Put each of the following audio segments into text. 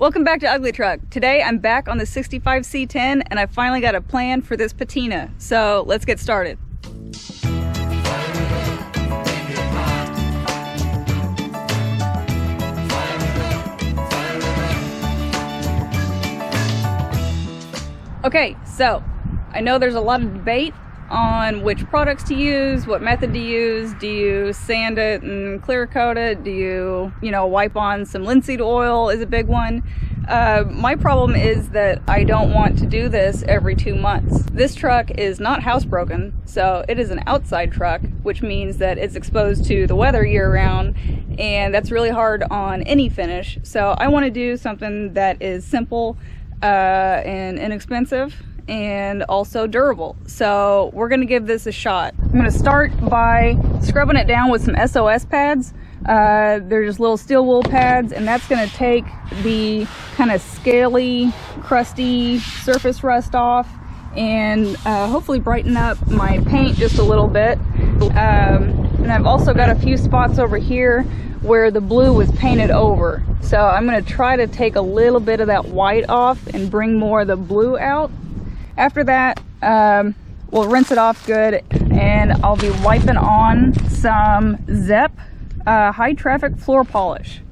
Welcome back to Ugly Truck. Today I'm back on the 65 C10 and I finally got a plan for this patina. So let's get started. Okay, so I know there's a lot of debate on which products to use, what method to use. Do you sand it and clear coat it? Do you wipe on some linseed oil is a big one. My problem is that I don't want to do this every 2 months. This truck is not housebroken, so it is an outside truck, which means that it's exposed to the weather year round, and that's really hard on any finish. So I want to do something that is simple and inexpensive and also durable. So we're going to give this a shot. I'm going to start by scrubbing it down with some SOS pads. They're just little steel wool pads, and that's going to take the kind of scaly, crusty surface rust off and hopefully brighten up my paint just a little bit. And I've also got a few spots over here where the blue was painted over. So I'm going to try to take a little bit of that white off and bring more of the blue out. After that, we'll rinse it off good, and I'll be wiping on some Zepp high traffic floor polish.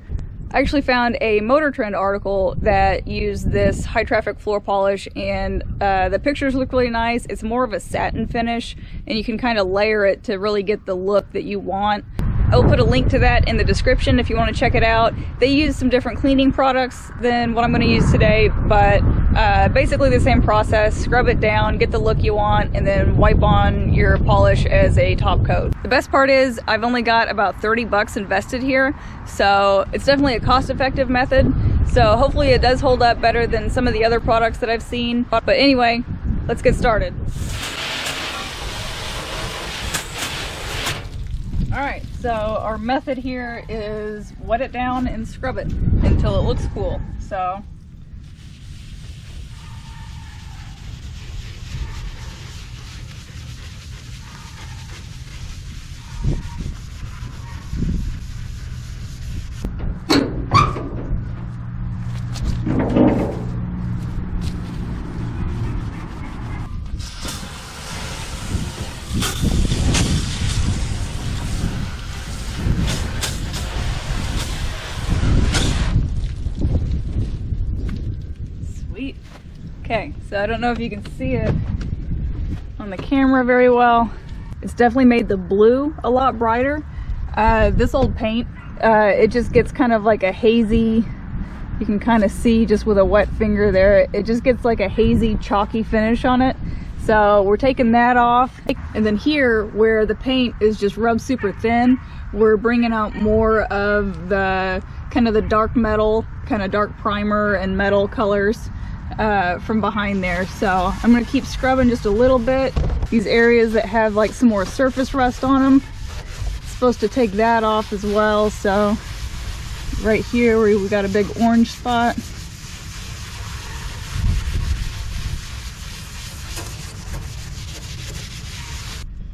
I actually found a Motor Trend article that used this high traffic floor polish, and the pictures look really nice. It's more of a satin finish, and you can kind of layer it to really get the look that you want. I'll put a link to that in the description if you want to check it out. They use some different cleaning products than what I'm going to use today, but basically the same process. Scrub it down, get the look you want, and then wipe on your polish as a top coat. The best part is I've only got about 30 bucks invested here, so it's definitely a cost-effective method. So hopefully it does hold up better than some of the other products that I've seen. But anyway, let's get started. Alright, so our method here is wet it down and scrub it until it looks cool. So okay, so I don't know if you can see it on the camera very well. It's definitely made the blue a lot brighter. This old paint, it just gets kind of like a hazy, you can kind of see just with a wet finger there, it just gets like a hazy, chalky finish on it. So we're taking that off. And then here, where the paint is just rubbed super thin, we're bringing out more of the kind of the dark metal, kind of dark primer and metal colors from behind there. So I'm going to keep scrubbing just a little bit. These areas that have like some more surface rust on them, it's supposed to take that off as well. So right here where we got a big orange spot,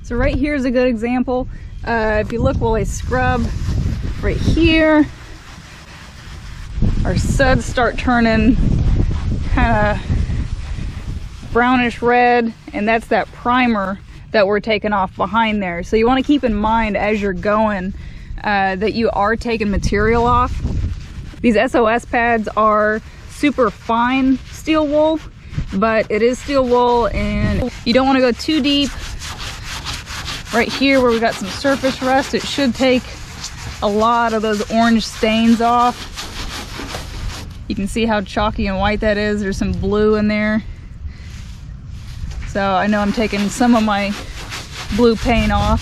so right here is a good example. If you look while I scrub right here, our suds start turning kind of brownish red, and that's that primer that we're taking off behind there. So you want to keep in mind as you're going that you are taking material off. These SOS pads are super fine steel wool, but it is steel wool, and you don't want to go too deep. Right here where we got some surface rust, it should take a lot of those orange stains off. You can see how chalky and white that is. There's some blue in there. So I know I'm taking some of my blue paint off.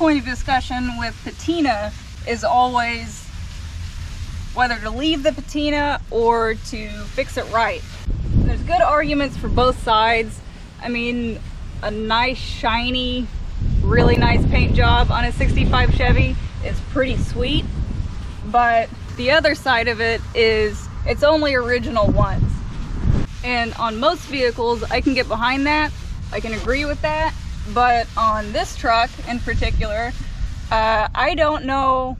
point of discussion with patina is always whether to leave the patina or to fix it right. There's good arguments for both sides. I mean, a nice, shiny, really nice paint job on a 65 Chevy is pretty sweet, but the other side of it is it's only original once. And on most vehicles, I can get behind that. I can agree with that. But on this truck in particular, I don't know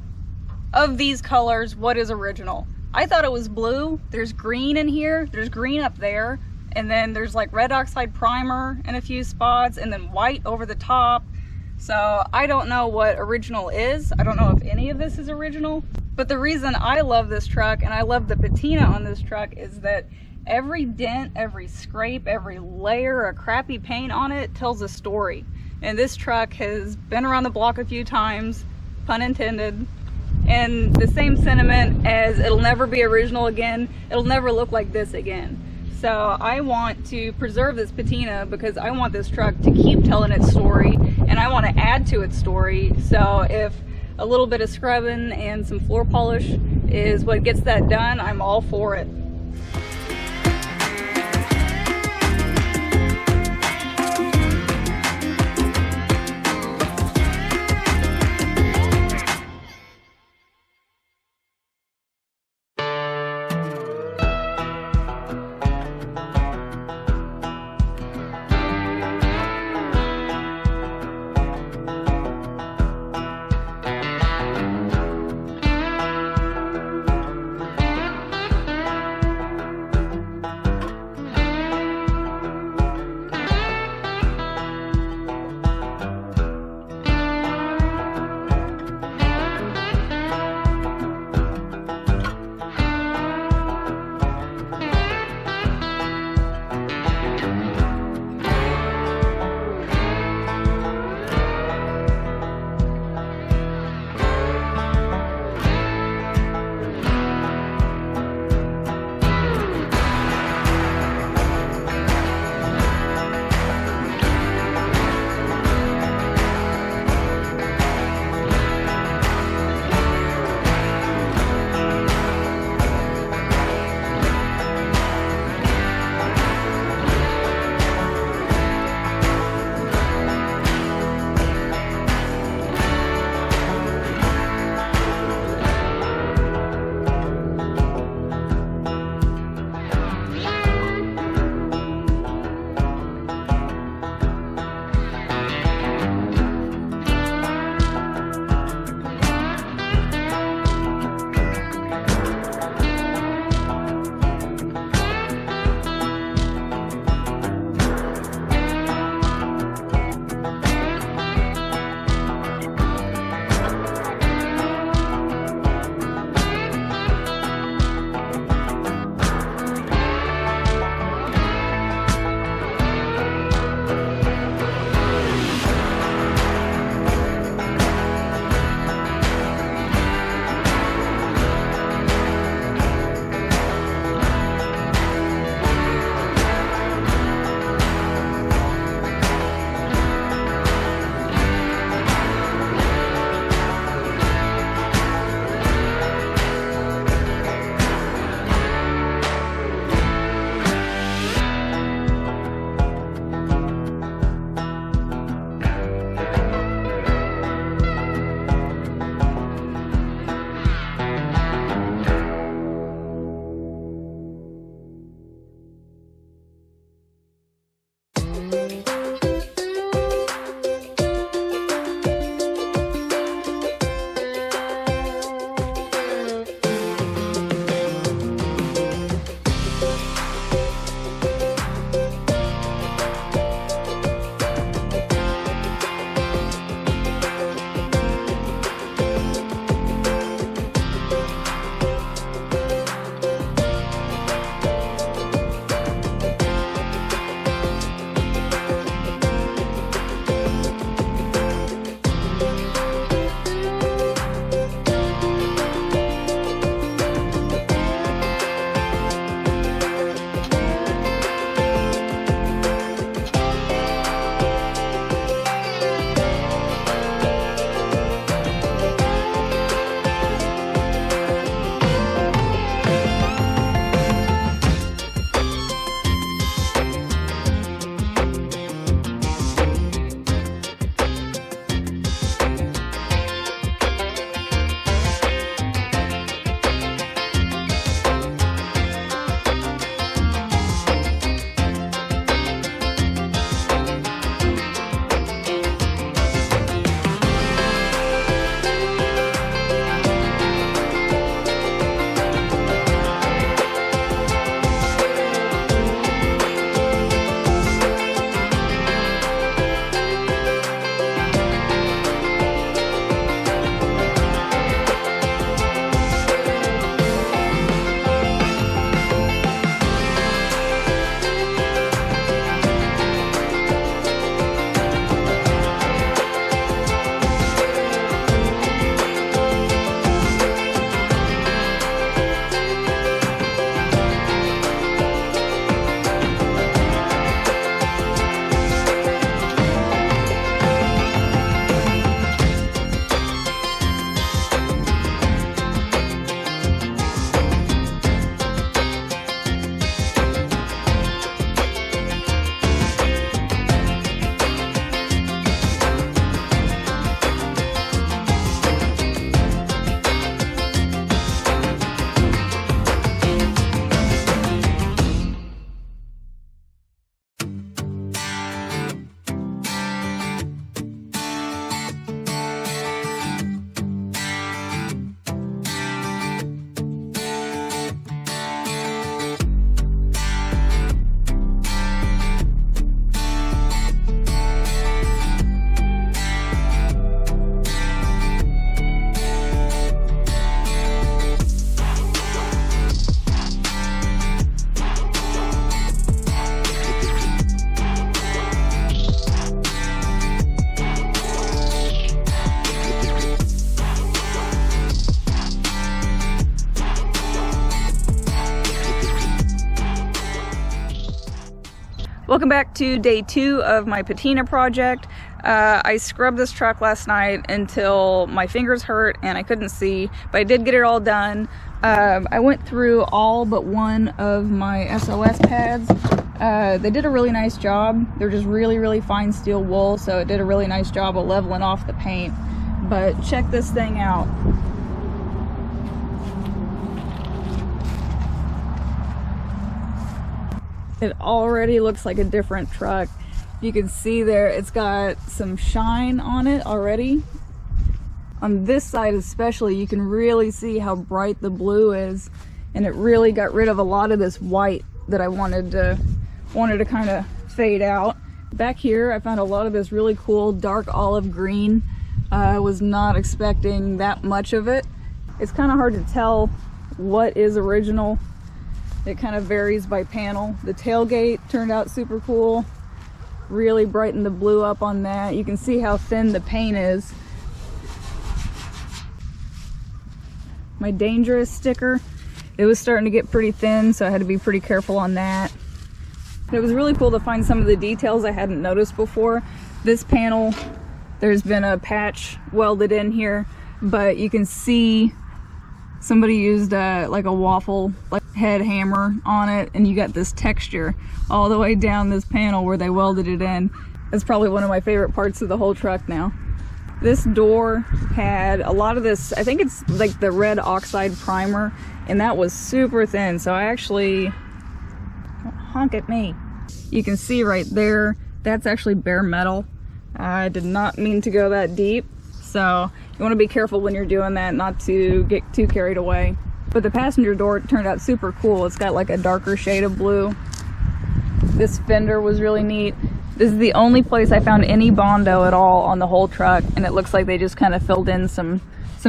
of these colors what is original. I thought it was blue. There's green in here. There's green up there. And then there's like red oxide primer in a few spots, and then white over the top. So I don't know what original is. I don't know if any of this is original. But the reason I love this truck and I love the patina on this truck is that every dent, every scrape, every layer of crappy paint on it tells a story. And this truck has been around the block a few times, pun intended. And the same sentiment as it'll never be original again, it'll never look like this again. So I want to preserve this patina because I want this truck to keep telling its story, and I want to add to its story. So if a little bit of scrubbing and some floor polish is what gets that done, I'm all for it. Welcome back to day 2 of my patina project. I scrubbed this truck last night until my fingers hurt and I couldn't see, but I did get it all done. I went through all but one of my SOS pads. They did a really nice job. They're just really fine steel wool, so it did a really nice job of leveling off the paint. But check this thing out. It already looks like a different truck. You can see there, it's got some shine on it already. On this side especially, you can really see how bright the blue is, and it really got rid of a lot of this white that I wanted to kind of fade out. Back here, I found a lot of this really cool dark olive green. I was not expecting that much of it. It's kind of hard to tell what is original. It kind of varies by panel. The tailgate turned out super cool. Really brightened the blue up on that. You can see how thin the paint is. My dangerous sticker, it was starting to get pretty thin, so I had to be pretty careful on that. It was really cool to find some of the details I hadn't noticed before. This panel, there's been a patch welded in here, but you can see somebody used like a waffle head hammer on it, and you got this texture all the way down this panel where they welded it in. That's probably one of my favorite parts of the whole truck now. This door had a lot of this, I think it's like the red oxide primer, and that was super thin, so I actually, honk at me. You can see right there, that's actually bare metal. I did not mean to go that deep, so you want to be careful when you're doing that, not to get too carried away. But the passenger door turned out super cool. It's got like a darker shade of blue. This fender was really neat. This is the only place I found any Bondo at all on the whole truck, and it looks like they just kind of filled in some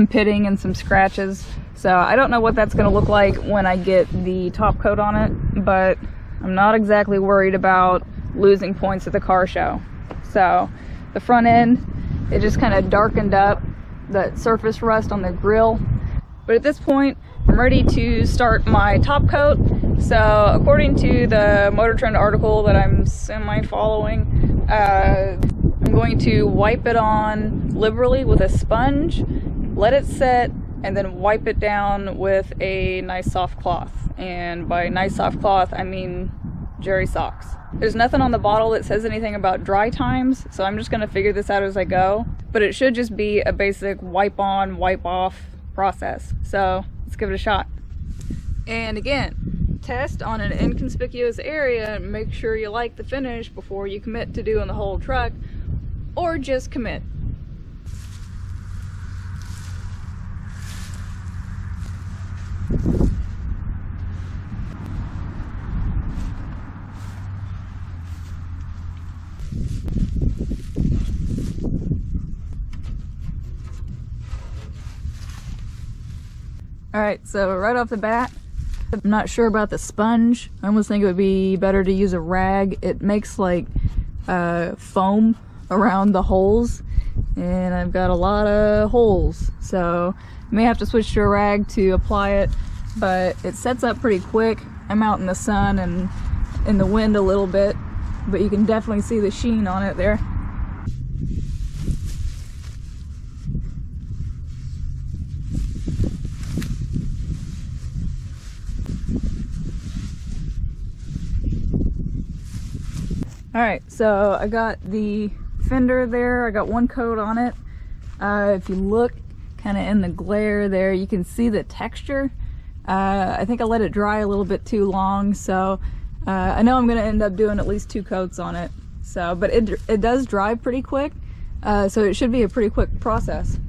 pitting and some scratches. So I don't know what that's going to look like when I get the top coat on it, but I'm not exactly worried about losing points at the car show. So the front end, it just kind of darkened up the surface rust on the grill. But at this point, I'm ready to start my top coat. So according to the Motor Trend article that I'm semi-following, I'm going to wipe it on liberally with a sponge, let it set, and then wipe it down with a nice soft cloth. And by nice soft cloth, I mean Jerry socks. There's nothing on the bottle that says anything about dry times, so I'm just going to figure this out as I go. But it should just be a basic wipe on, wipe off process. So let's give it a shot. And again, test on an inconspicuous area and make sure you like the finish before you commit to doing the whole truck, or just commit. Alright, so right off the bat, I'm not sure about the sponge. I almost think it would be better to use a rag. It makes like foam around the holes, and I've got a lot of holes, so I may have to switch to a rag to apply it, but it sets up pretty quick. I'm out in the sun and in the wind a little bit, but you can definitely see the sheen on it there. Alright, so I got the fender there. I got one coat on it. If you look kind of in the glare there, you can see the texture. I think I let it dry a little bit too long, so I know I'm going to end up doing at least 2 coats on it. So, but it does dry pretty quick, so it should be a pretty quick process.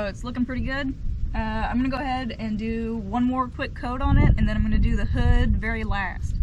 so it's looking pretty good. I'm gonna go ahead and do one more quick coat on it, and then I'm gonna do the hood very last.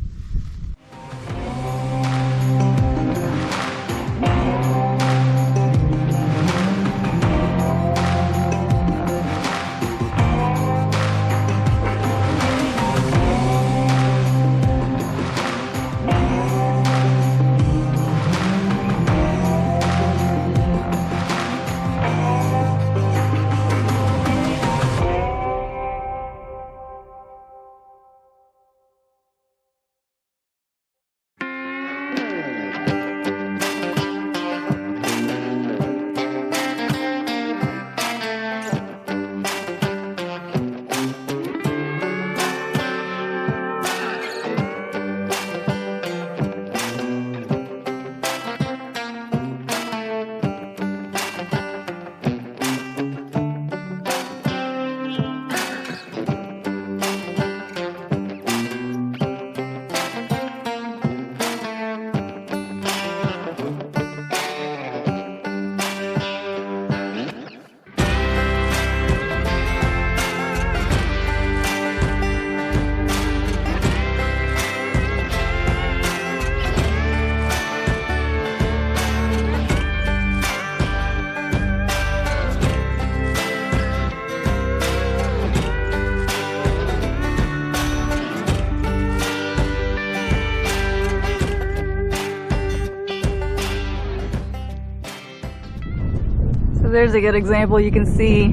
There's a good example. You can see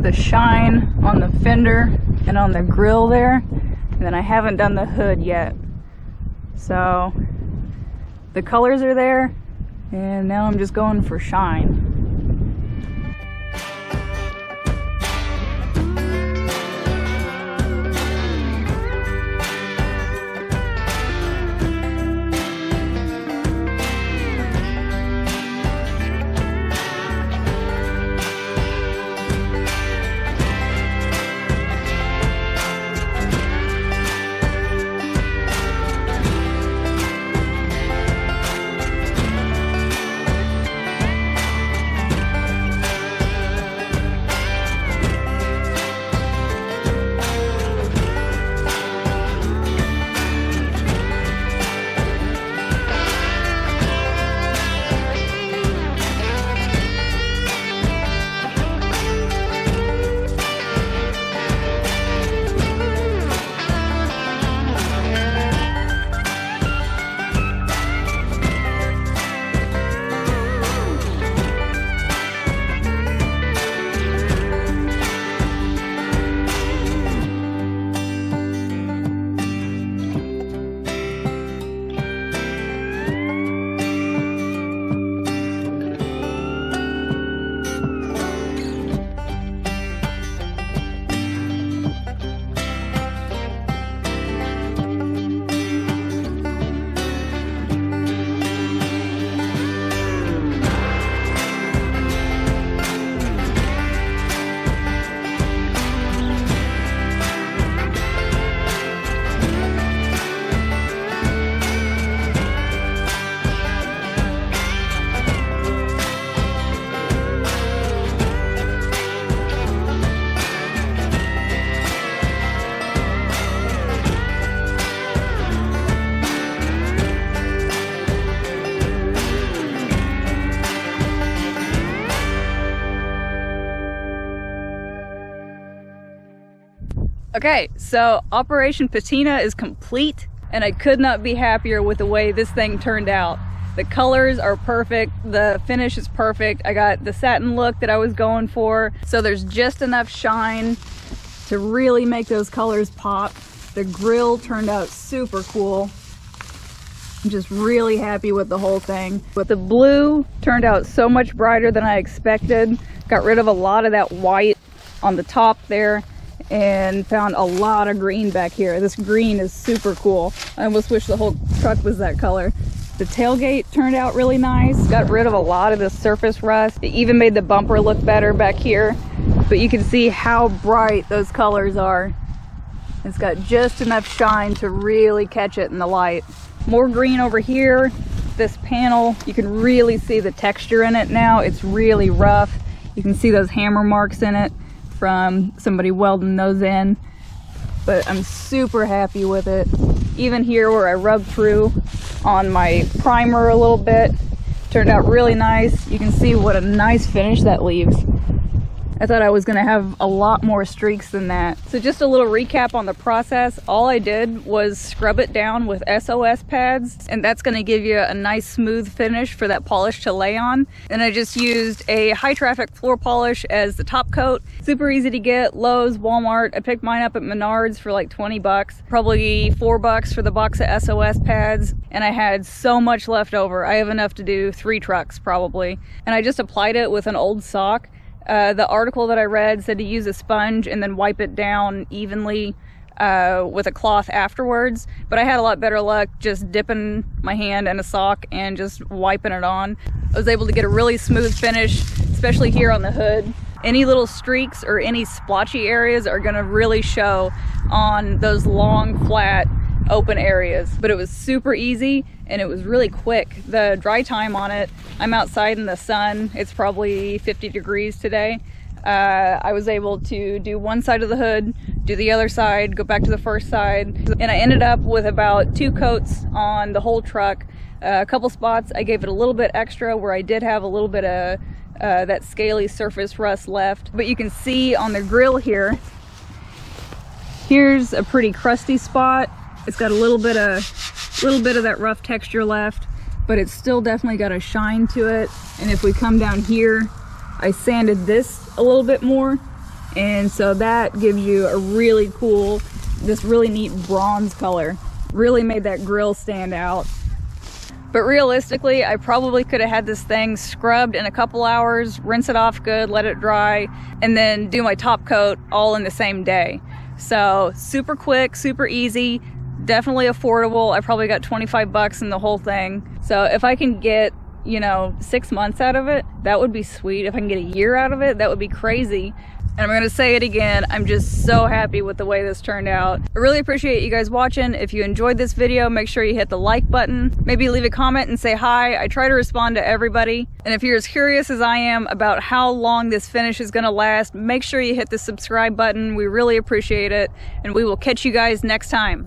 the shine on the fender and on the grill there, and then I haven't done the hood yet. So the colors are there, and now I'm just going for shine. Okay, so Operation Patina is complete, and I could not be happier with the way this thing turned out. The colors are perfect, the finish is perfect. I got the satin look that I was going for, so there's just enough shine to really make those colors pop. The grill turned out super cool. I'm just really happy with the whole thing. But the blue turned out so much brighter than I expected. Got rid of a lot of that white on the top there, and found a lot of green back here. This green is super cool. I almost wish the whole truck was that color. The tailgate turned out really nice. Got rid of a lot of the surface rust. It even made the bumper look better back here. But you can see how bright those colors are. It's got just enough shine to really catch it in the light. More green over here. This panel, you can really see the texture in it now. It's really rough. You can see those hammer marks in it from somebody welding those in. But I'm super happy with it. Even here where I rubbed through on my primer a little bit, turned out really nice. You can see what a nice finish that leaves. I thought I was gonna have a lot more streaks than that. So just a little recap on the process. All I did was scrub it down with SOS pads, and that's gonna give you a nice smooth finish for that polish to lay on. And I just used a high traffic floor polish as the top coat. Super easy to get, Lowe's, Walmart. I picked mine up at Menards for like 20 bucks, probably $4 for the box of SOS pads. And I had so much left over. I have enough to do 3 trucks probably. And I just applied it with an old sock. The article that I read said to use a sponge and then wipe it down evenly with a cloth afterwards, but I had a lot better luck just dipping my hand in a sock and just wiping it on. I was able to get a really smooth finish, especially here on the hood. Any little streaks or any splotchy areas are gonna really show on those long, flat, open areas. But it was super easy and it was really quick. The dry time on it, I'm outside in the sun, it's probably 50 degrees today. I was able to do one side of the hood, do the other side, go back to the first side, and I ended up with about 2 coats on the whole truck. A couple spots I gave it a little bit extra where I did have a little bit of that scaly surface rust left. But you can see on the grill here, here's a pretty crusty spot. It's got a little bit of that rough texture left, but it's still definitely got a shine to it. And if we come down here, I sanded this a little bit more, and so that gives you a really cool, this really neat bronze color. Really made that grill stand out. But realistically, I probably could have had this thing scrubbed in a couple hours, rinse it off good, let it dry, and then do my top coat all in the same day. So super quick, super easy, definitely affordable. I probably got 25 bucks in the whole thing. So if I can get, you know, 6 months out of it, that would be sweet. If I can get a year out of it, that would be crazy. And I'm gonna say it again, I'm just so happy with the way this turned out. I really appreciate you guys watching. If you enjoyed this video, make sure you hit the like button. Maybe leave a comment and say hi. I try to respond to everybody. And if you're as curious as I am about how long this finish is gonna last, make sure you hit the subscribe button. We really appreciate it. And we will catch you guys next time.